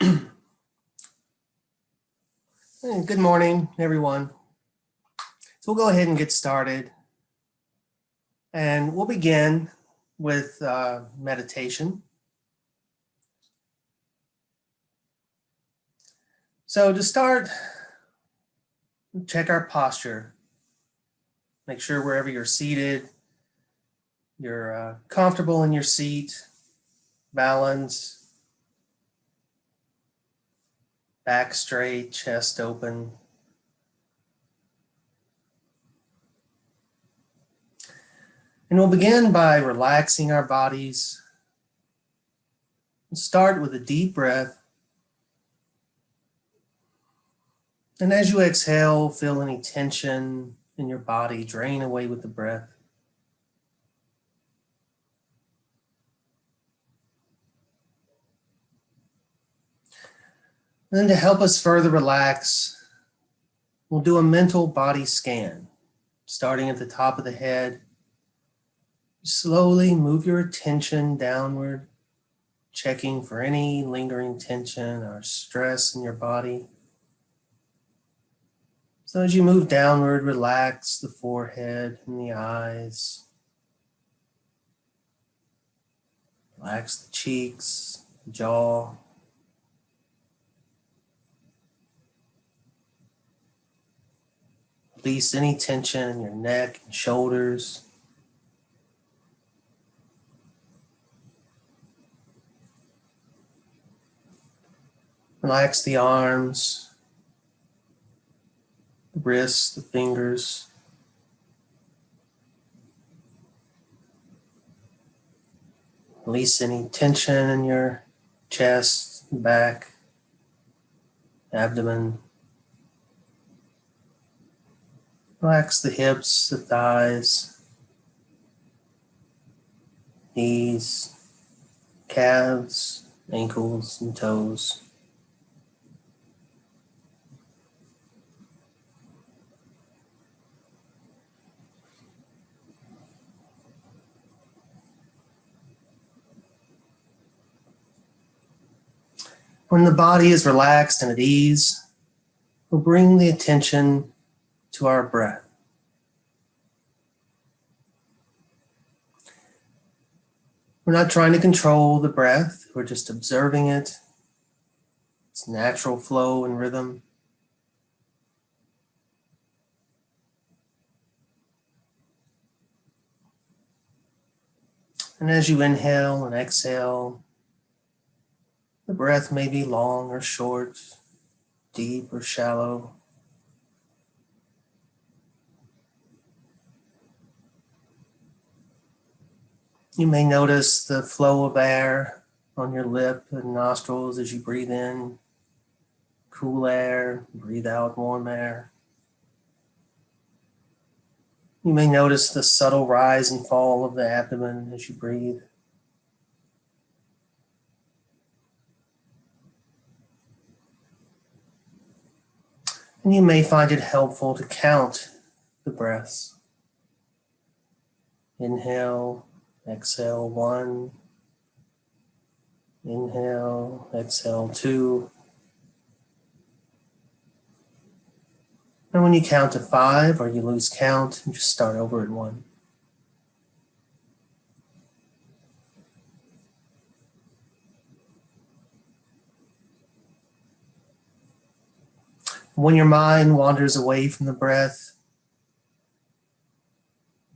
Good morning, everyone. So we'll go ahead and get started. And we'll begin with meditation. So to start, check our posture. Make sure wherever you're seated, you're comfortable in your seat, balance, back straight, chest open. And we'll begin by relaxing our bodies. We'll start with a deep breath. And as you exhale, feel any tension in your body drain away with the breath. And then to help us further relax, we'll do a mental body scan. Starting at the top of the head, slowly move your attention downward, checking for any lingering tension or stress in your body. So as you move downward, relax the forehead and the eyes. Relax the cheeks, the jaw. Release any tension in your neck and shoulders. Relax the arms, the wrists, the fingers. Release any tension in your chest, back, abdomen. Relax the hips, the thighs, knees, calves, ankles, and toes. When the body is relaxed and at ease, we'll bring the attention to our breath. We're not trying to control the breath, we're just observing it, its natural flow and rhythm. And as you inhale and exhale, the breath may be long or short, deep or shallow. You may notice the flow of air on your lip and nostrils as you breathe in cool air, breathe out warm air. You may notice the subtle rise and fall of the abdomen as you breathe. And you may find it helpful to count the breaths. Inhale, exhale 1. Inhale, exhale 2. And when you count to 5 or you lose count, just start over at 1. When your mind wanders away from the breath,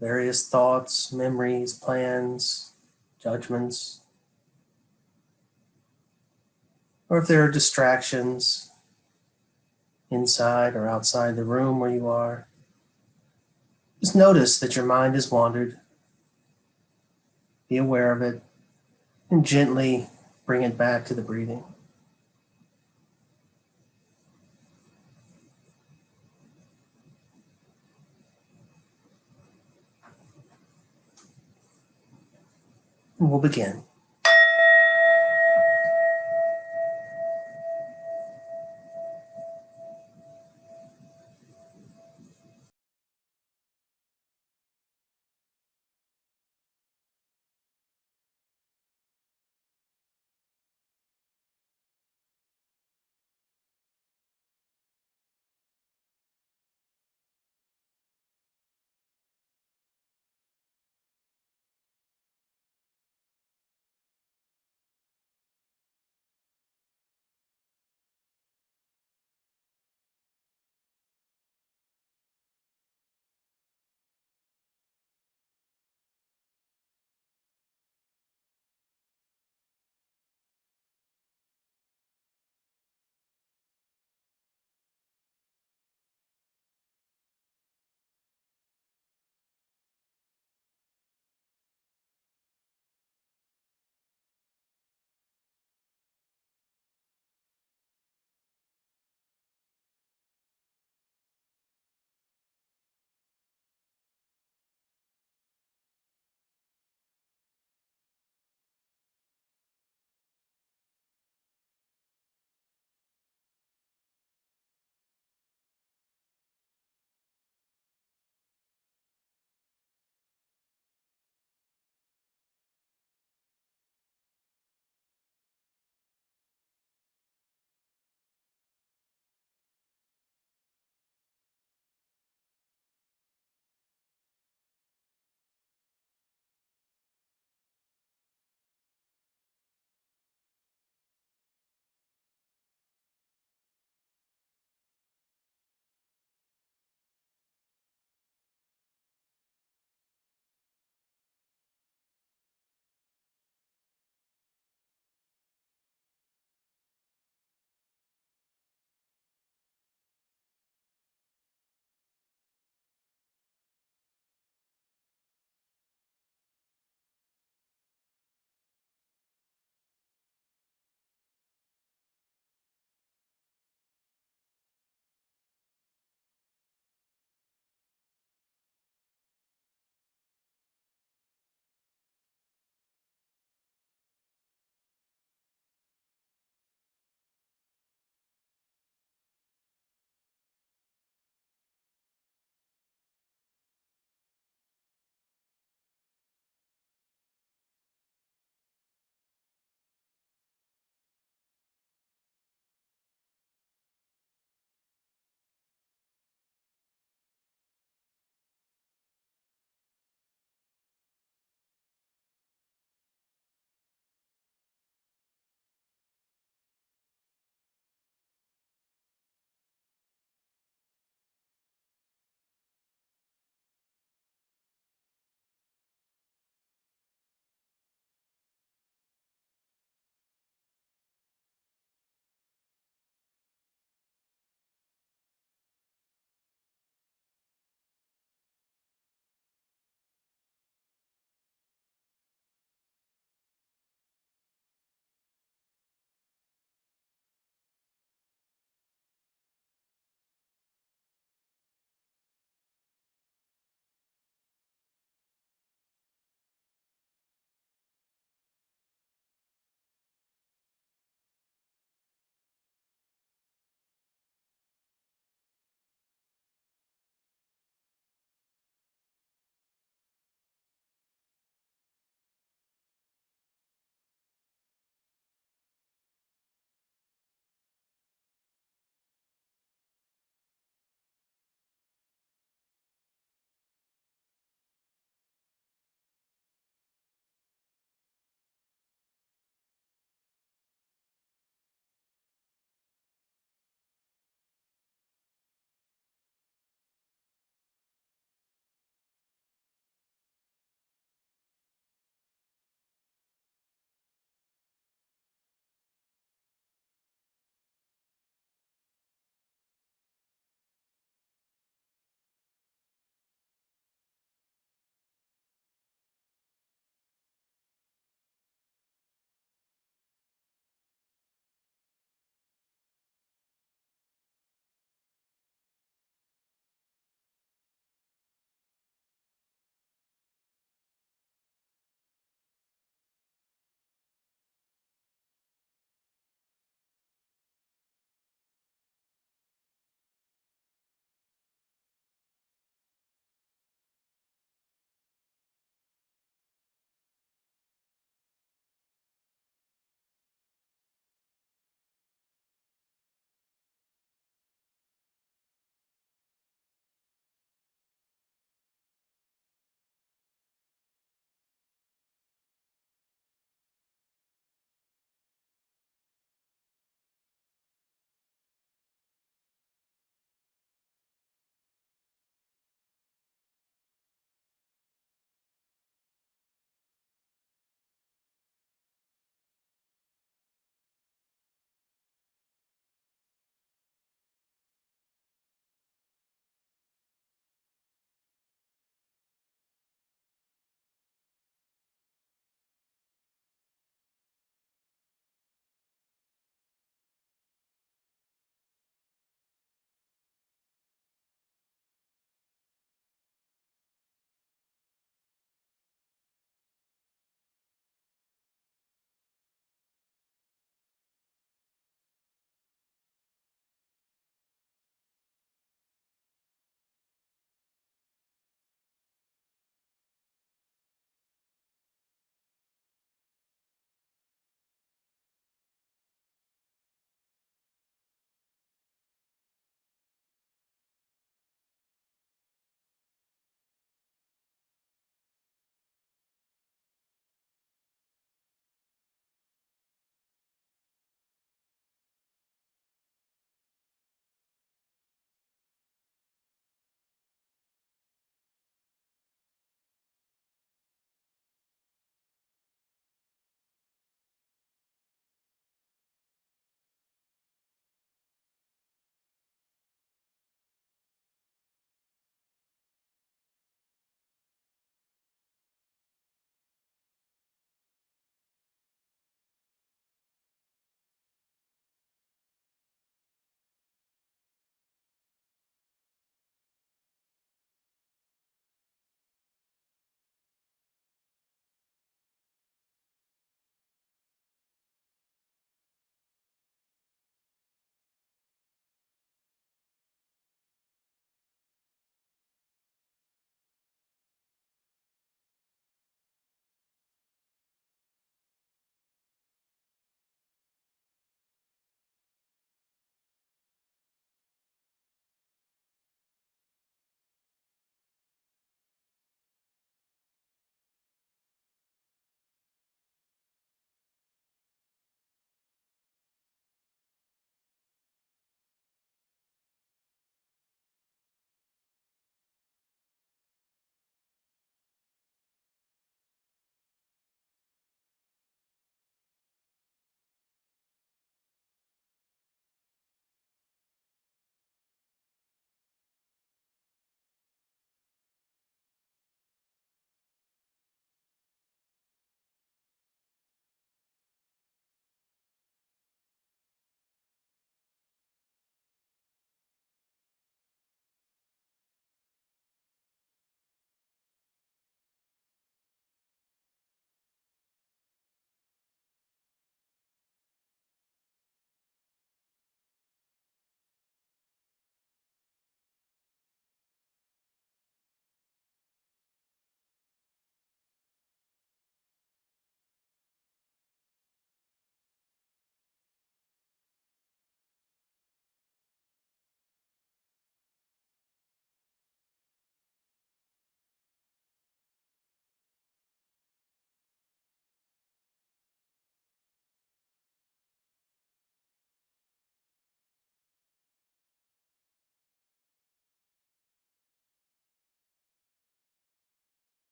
various thoughts, memories, plans, judgments, or if there are distractions inside or outside the room where you are, just notice that your mind has wandered. Be aware of it and gently bring it back to the breathing. And we'll begin.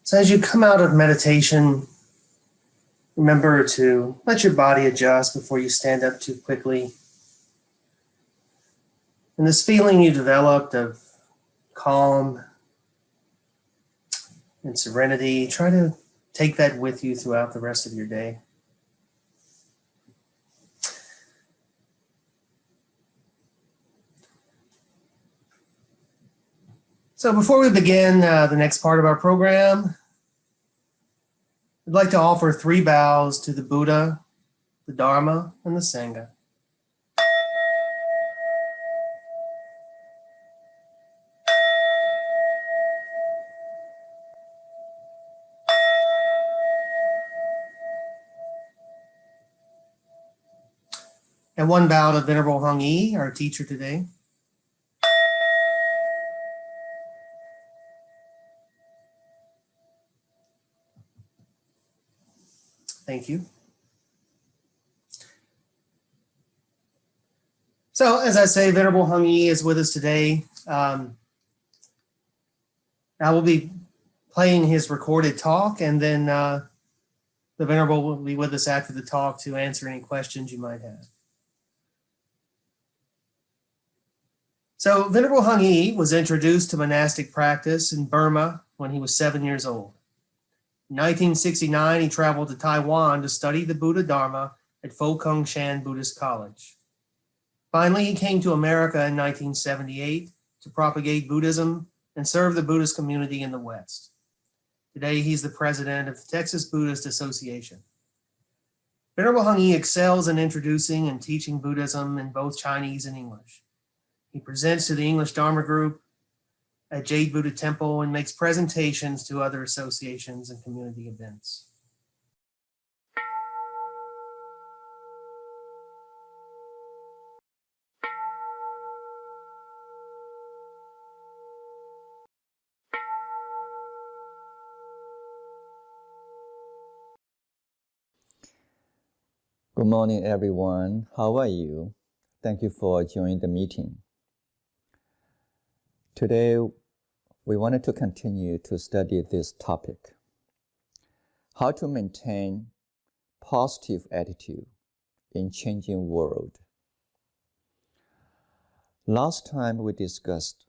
So as you come out of meditation, remember to let your body adjust before you stand up too quickly. And this feeling you developed of calm and serenity, try to take that with you throughout the rest of your day. So before we begin the next part of our program, I'd like to offer 3 bows to the Buddha, the Dharma, and the Sangha. And 1 bow to Venerable HungI, our teacher today. Thank you. So, as I say, Venerable HungI is with us today. I will be playing his recorded talk, and then the Venerable will be with us after the talk to answer any questions you might have. So, Venerable HungI was introduced to monastic practice in Burma when he was 7 years old. In 1969, he traveled to Taiwan to study the Buddha Dharma at Fo Kung Shan Buddhist College. Finally, he came to America in 1978 to propagate Buddhism and serve the Buddhist community in the West. Today, he's the president of the Texas Buddhist Association. Venerable HungI excels in introducing and teaching Buddhism in both Chinese and English. He presents to the English Dharma group at Jade Buddha Temple and makes presentations to other associations and community events. Good morning, everyone. How are you? Thank you for joining the meeting. Today, we wanted to continue to study this topic, how to maintain positive attitude in changing world. Last time we discussed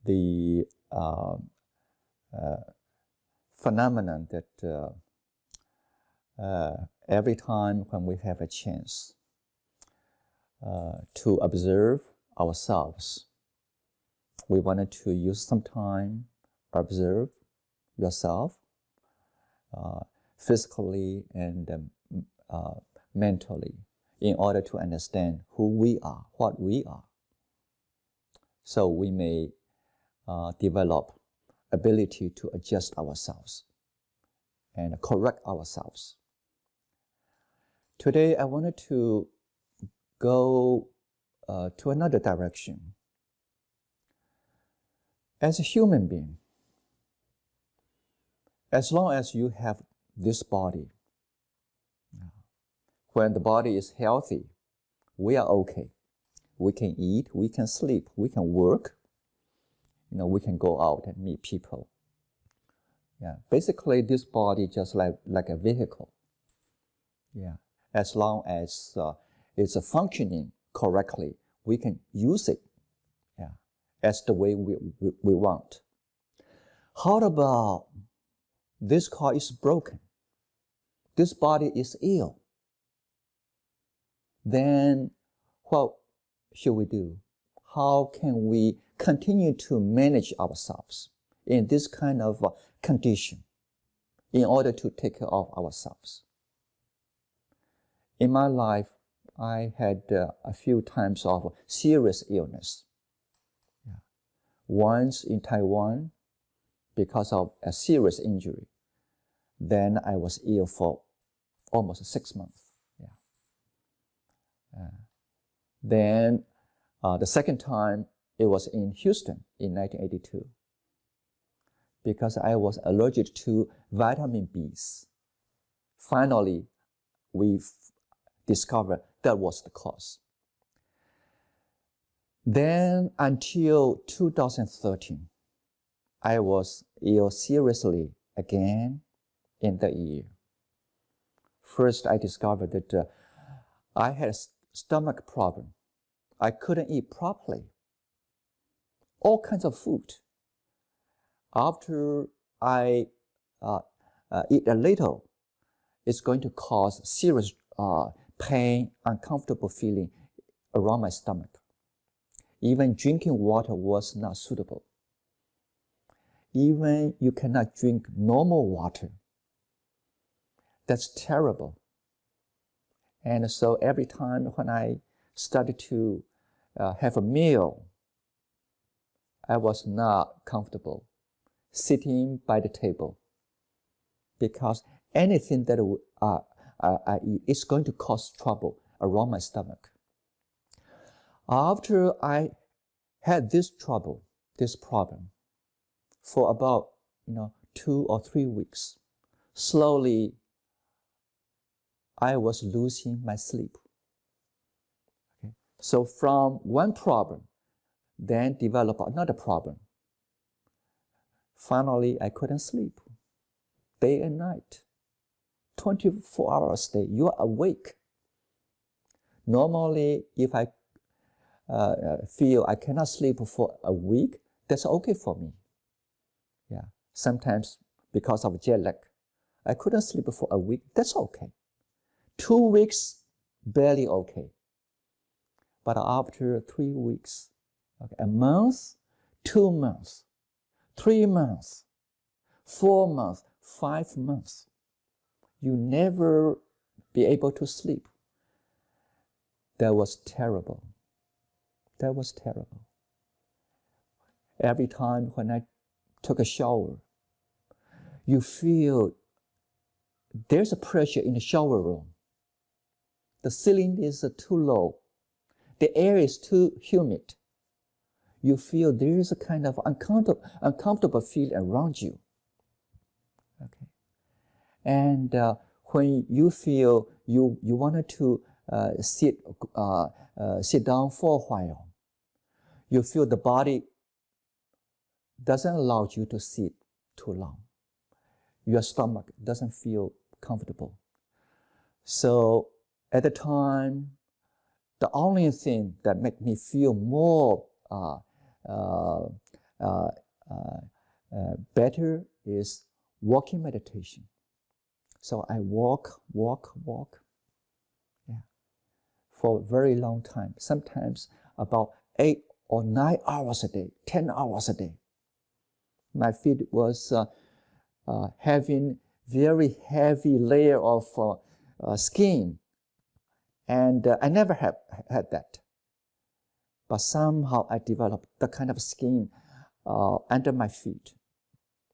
the phenomenon that every time when we have a chance to observe ourselves, we wanted to use some time, observe yourself physically and mentally in order to understand who we are, what we are. So we may develop ability to adjust ourselves and correct ourselves. Today, I wanted to go to another direction. As a human being, as long as you have this body, when the body is healthy, we are okay. We can eat, we can sleep, we can work, we can go out and meet people. Basically, this body just like a vehicle. As long as it's functioning correctly, we can use it as the way we want. How about this car is broken? This body is ill. Then what should we do? How can we continue to manage ourselves in this kind of condition in order to take care of ourselves? In my life, I had a few times of serious illness. Once in Taiwan because of a serious injury. Then I was ill for almost 6 months. Then the second time, it was in Houston in 1982 because I was allergic to vitamin Bs. Finally, we discovered that was the cause. Then until 2013, I was ill seriously again in the year. First, I discovered that I had a stomach problem. I couldn't eat properly. All kinds of food. After I eat a little, it's going to cause serious pain, uncomfortable feeling around my stomach. Even drinking water was not suitable. Even you cannot drink normal water. That's terrible. And so every time when I started to have a meal, I was not comfortable sitting by the table, because anything that I eat is going to cause trouble around my stomach. After I had this problem for about 2 or 3 weeks, slowly I was losing my sleep. Okay? So from one problem, then develop another problem. Finally, I couldn't sleep day and night. 24 hours a day, you are awake. Normally, if I feel I cannot sleep for a week, that's okay for me. Yeah. Sometimes because of jet lag, I couldn't sleep for a week, that's okay. 2 weeks, barely okay. But after 3 weeks, okay, a month, 2 months, 3 months, 4 months, 5 months, you never be able to sleep. That was terrible. That was terrible. Every time when I took a shower, you feel there's a pressure in the shower room. The ceiling is too low. The air is too humid. You feel there is a kind of uncomfortable feeling around you. Okay. And when you feel you wanted to sit down for a while, you feel the body doesn't allow you to sit too long. Your stomach doesn't feel comfortable. So at the time, the only thing that made me feel more better is walking meditation. So I walk, yeah, for a very long time, sometimes about 8 or 9 hours a day, 10 hours a day. My feet was having very heavy layer of skin, and I never had that. But somehow I developed the kind of skin under my feet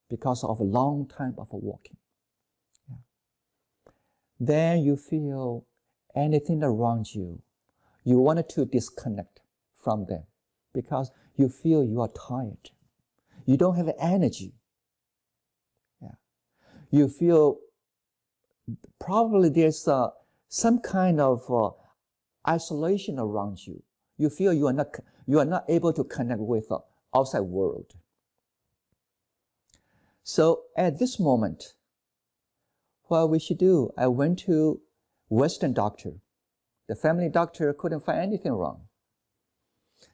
because of a long time of walking. Yeah. Then you feel anything around you, you wanted to disconnect from them because you feel you are tired. You don't have energy. Yeah. You feel probably there's some kind of isolation around you. You feel you are not able to connect with the outside world. So at this moment, what we should do, I went to Western doctor. The family doctor couldn't find anything wrong.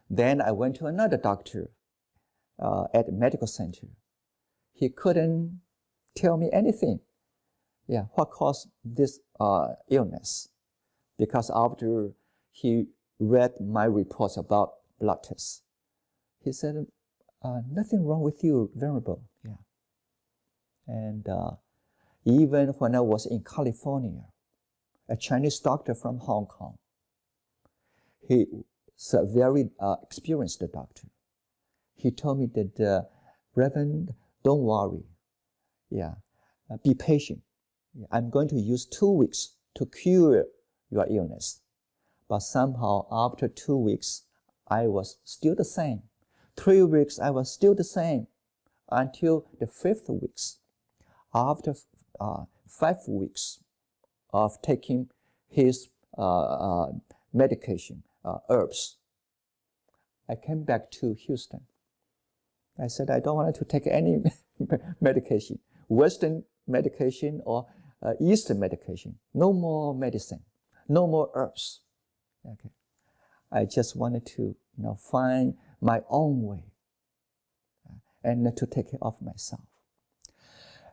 Then I went to another doctor at a medical center. He couldn't tell me anything. Yeah, what caused this illness? Because after he read my reports about blood tests, he said, nothing wrong with you, Venerable. Yeah. And even when I was in California, a Chinese doctor from Hong Kong, he is a very experienced doctor. He told me that, Reverend, don't worry. Yeah, be patient. I'm going to use 2 weeks to cure your illness. But somehow after 2 weeks, I was still the same. 3 weeks, I was still the same until the 5th weeks. After 5 weeks of taking his medication, herbs, I came back to Houston. I said, I don't want to take any medication, Western medication or Eastern medication. No more medicine, no more herbs. Okay. I just wanted to, find my own way and to take care of myself.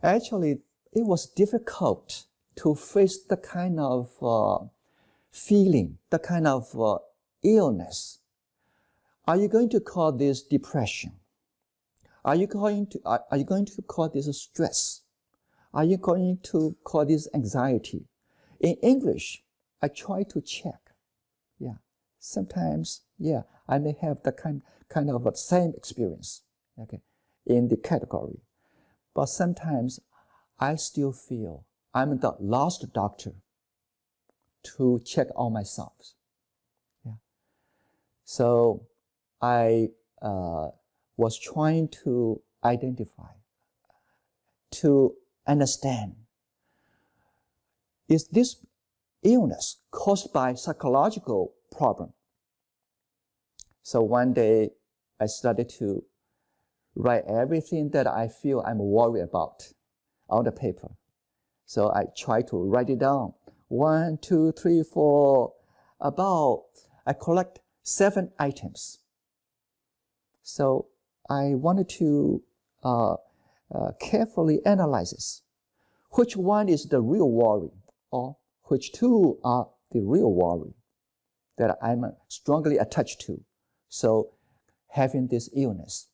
Actually, it was difficult to face the kind of feeling, the kind of illness. Are you going to call this depression? Are you going to call this stress? Are you going to call this anxiety? In English, I try to check. Yeah, sometimes, yeah, I may have the kind of same experience, okay, in the category. But sometimes I still feel I'm the last doctor to check on myself. Yeah. So I was trying to identify, to understand, is this illness caused by psychological problem? So one day I started to write everything that I feel I'm worried about on the paper. So I try to write it down. 1, 2, 3, 4, I collect 7 items. So I wanted to carefully analyze this. Which one is the real worry, or which two are the real worry that I'm strongly attached to? So having this illness.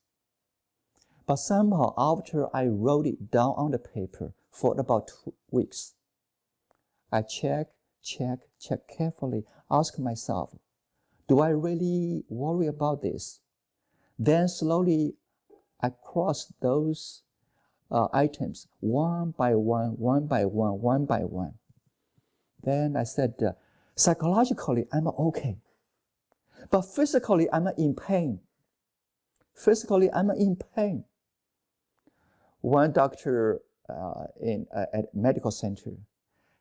But somehow after I wrote it down on the paper for about 2 weeks, I check carefully, ask myself, do I really worry about this? Then slowly I cross those items one by one. Then I said, psychologically, I'm okay. But physically, I'm in pain. One doctor at medical center,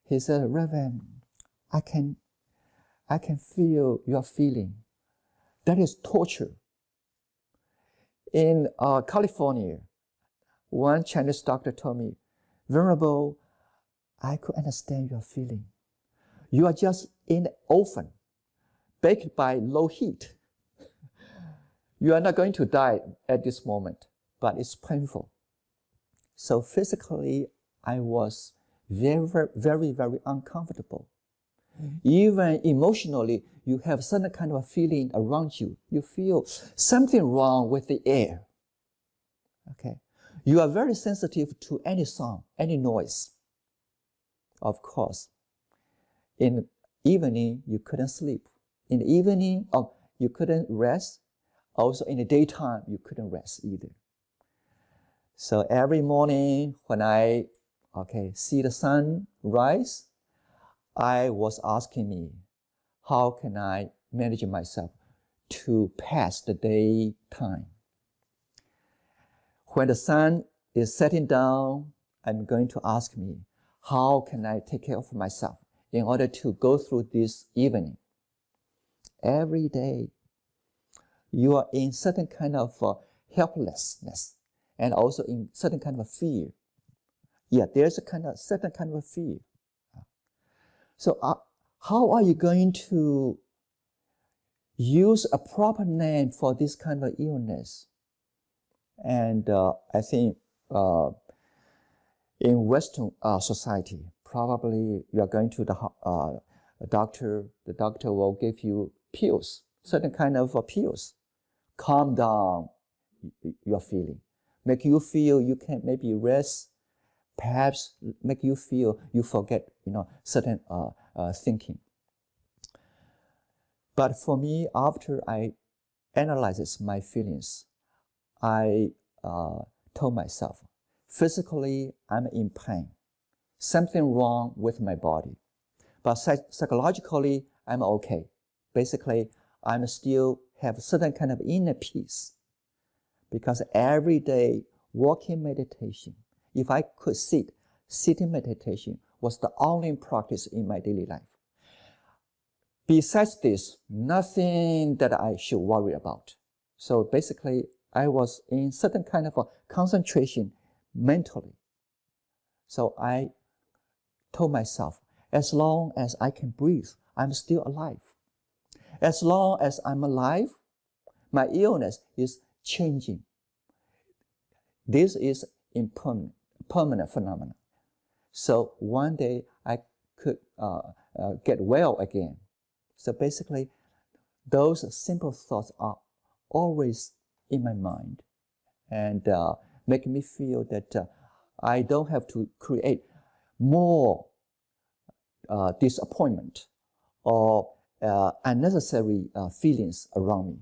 he said, Reverend, I can feel your feeling. That is torture. In California, one Chinese doctor told me, Venerable, I could understand your feeling. You are just in the oven, baked by low heat. You are not going to die at this moment, but it's painful. So physically, I was very, very, very uncomfortable. Even emotionally, you have some kind of feeling around you. You feel something wrong with the air. Okay. You are very sensitive to any sound, any noise. Of course, in the evening, you couldn't sleep. In the evening, you couldn't rest. Also in the daytime, you couldn't rest either. So every morning when I see the sun rise, I was asking me, how can I manage myself to pass the daytime? When the sun is setting down, I'm going to ask me, how can I take care of myself in order to go through this evening? Every day, you are in certain kind of helplessness and also in certain kind of fear. Yeah, there's a certain kind of fear. So how are you going to use a proper name for this kind of illness? And I think in Western society, probably you are going to the doctor. The doctor will give you pills, certain kind of pills, calm down your feeling, make you feel you can maybe rest, perhaps make you feel you forget, certain thinking. But for me, after I analyzes my feelings, I told myself, physically, I'm in pain. Something wrong with my body. But psychologically, I'm okay. Basically, I'm still have certain kind of inner peace. Because every day, walking meditation, if I could sitting meditation was the only practice in my daily life. Besides this, nothing that I should worry about. So basically, I was in certain kind of a concentration mentally. So I told myself, as long as I can breathe, I'm still alive. As long as I'm alive, my illness is changing. This is impermanent, permanent phenomenon. So one day I could get well again. So basically, those simple thoughts are always in my mind and make me feel that I don't have to create more disappointment or unnecessary feelings around me.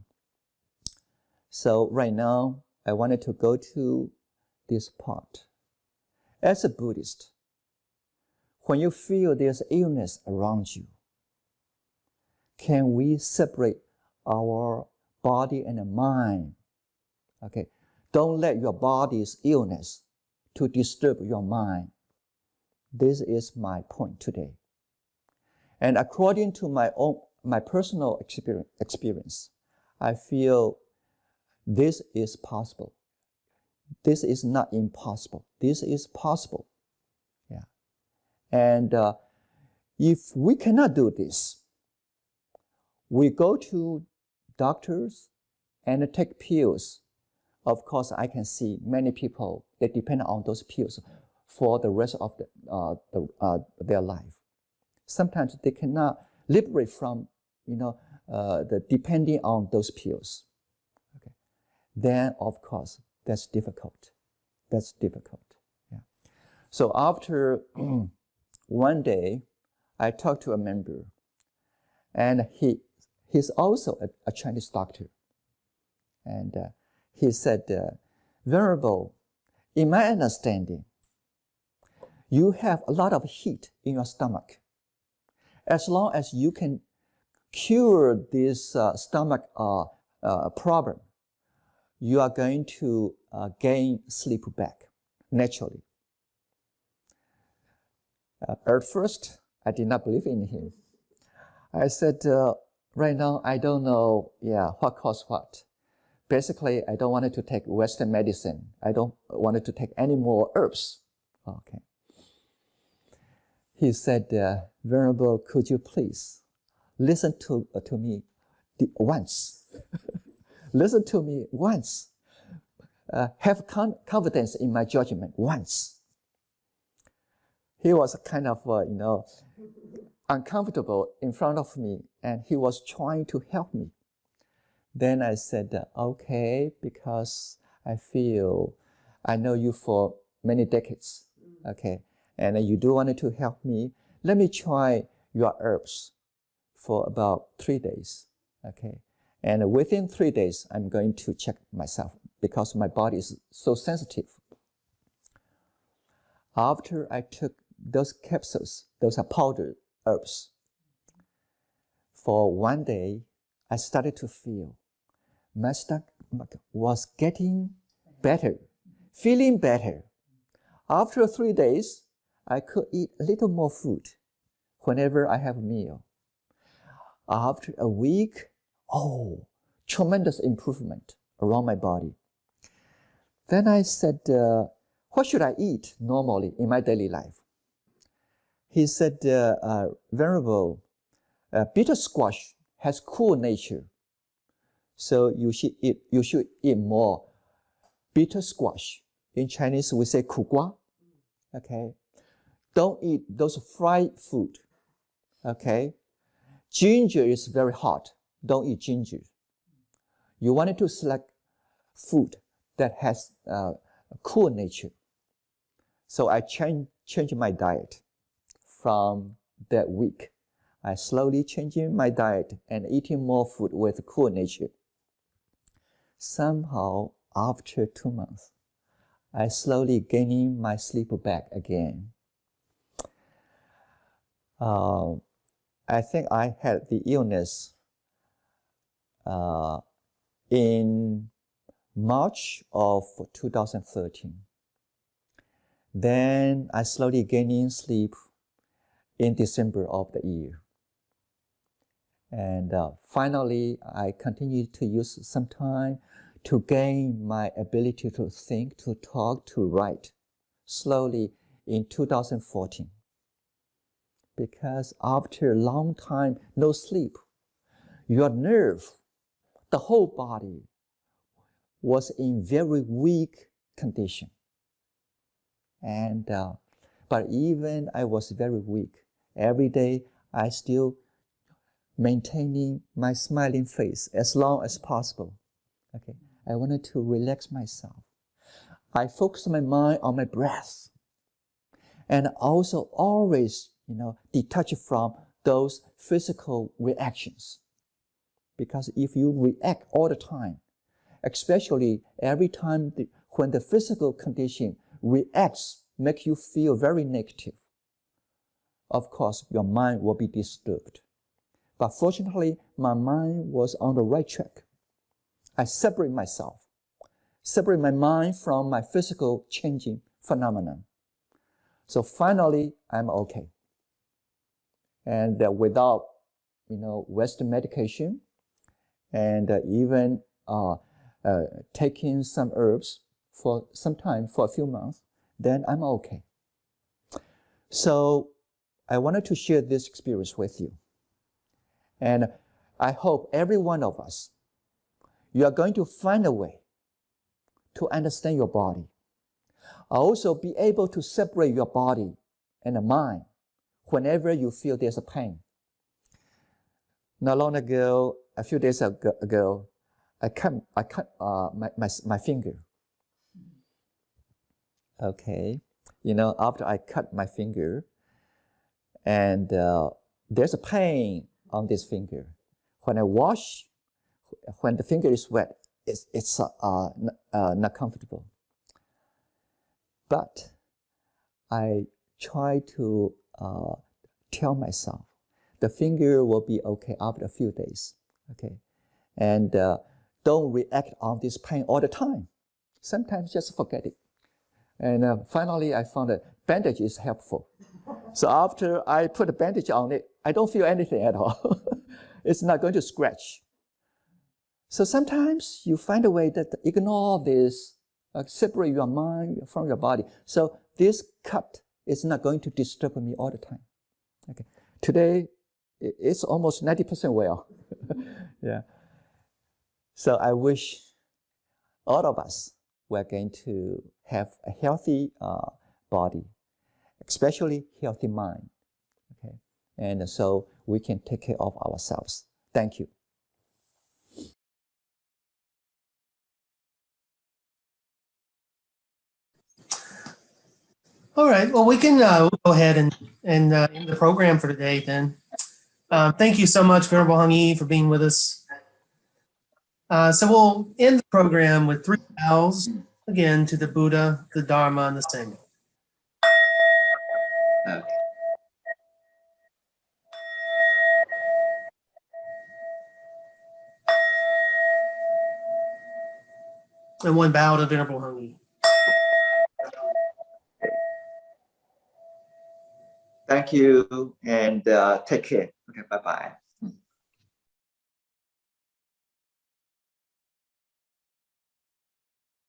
So right now, I wanted to go to this part. As a Buddhist, when you feel there's illness around you, can we separate our body and the mind? Okay, don't let your body's illness to disturb your mind. This is my point today. And according to my personal experience, I feel this is possible. This is not impossible. This is possible. Yeah. And if we cannot do this, we go to doctors and take pills. Of course, I can see many people, they depend on those pills for the rest of their life. Sometimes they cannot liberate from, the depending on those pills. Okay. Then, of course, that's difficult. That's difficult. Yeah. So after one day, I talked to a member, and he's also a Chinese doctor. And he said, Venerable, in my understanding, you have a lot of heat in your stomach. As long as you can cure this stomach problem, you are going to gain sleep back naturally. At first, I did not believe in him. I said, right now, I don't know, what caused what. Basically, I don't want to take Western medicine. I don't want to take any more herbs. Okay. He said, Venerable, could you please listen to me once? Listen to me once. Have confidence in my judgment once. He was kind of, uncomfortable in front of me, and he was trying to help me. Then I said, okay, because I feel I know you for many decades, okay, and you do want to help me. Let me try your herbs for about 3 days, okay? And within 3 days, I'm going to check myself because my body is so sensitive. After I took those capsules, those are powdered herbs, for 1 day, I started to feel my stomach was getting better, feeling better. After 3 days, I could eat a little more food whenever I have a meal. After a week, tremendous improvement around my body. Then I said, what should I eat normally in my daily life? He said, Venerable, bitter squash has cool nature. So you should eat more bitter squash. In Chinese, we say 苦瓜. Okay. Don't eat those fried food. Okay. Ginger is very hot. Don't eat ginger. You wanted to select food that has a cool nature. So I changed my diet from that week. I slowly changing my diet and eating more food with cool nature. Somehow, after 2 months, I slowly gaining my sleep back again. I think I had the illness in March of 2013. Then I slowly gaining sleep in December of the year. And finally, I continued to use some time to gain my ability to think, to talk, to write slowly in 2014. Because after a long time no sleep, your nerve, the whole body was in very weak condition. And but even I was very weak, every day I still maintaining my smiling face as long as possible. Okay, I wanted to relax myself. I focused my mind on my breath, and also always, detach from those physical reactions. Because if you react all the time, especially every time when the physical condition reacts, make you feel very negative, of course, your mind will be disturbed. But fortunately, my mind was on the right track. I separate my mind from my physical changing phenomenon. So finally, I'm okay. And without, Western medication, and even taking some herbs for some time, for a few months, then I'm okay. So I wanted to share this experience with you. And I hope every one of us, you are going to find a way to understand your body. Also be able to separate your body and the mind whenever you feel there's a pain. Not long ago, a few days ago, I cut my finger. Okay, after I cut my finger, and there's a pain on this finger. When I wash, when the finger is wet, it's not comfortable. But I try to tell myself the finger will be okay after a few days. Okay, and don't react on this pain all the time. Sometimes just forget it. And finally, I found that bandage is helpful. So after I put a bandage on it, I don't feel anything at all. It's not going to scratch. So sometimes you find a way that ignore this, separate your mind from your body. So this cut is not going to disturb me all the time. Okay. Today, it's almost 90% well. Yeah. So I wish all of us were going to have a healthy body, especially healthy mind. Okay. And so we can take care of ourselves. Thank you. All right. Well, we can go ahead and end the program for today then. Thank you so much, Venerable HungI, for being with us. So we'll end the program with 3 bows, again, to the Buddha, the Dharma, and the Sangha. Okay. And 1 bow to Venerable HungI. Thank you, and take care. Okay, bye-bye.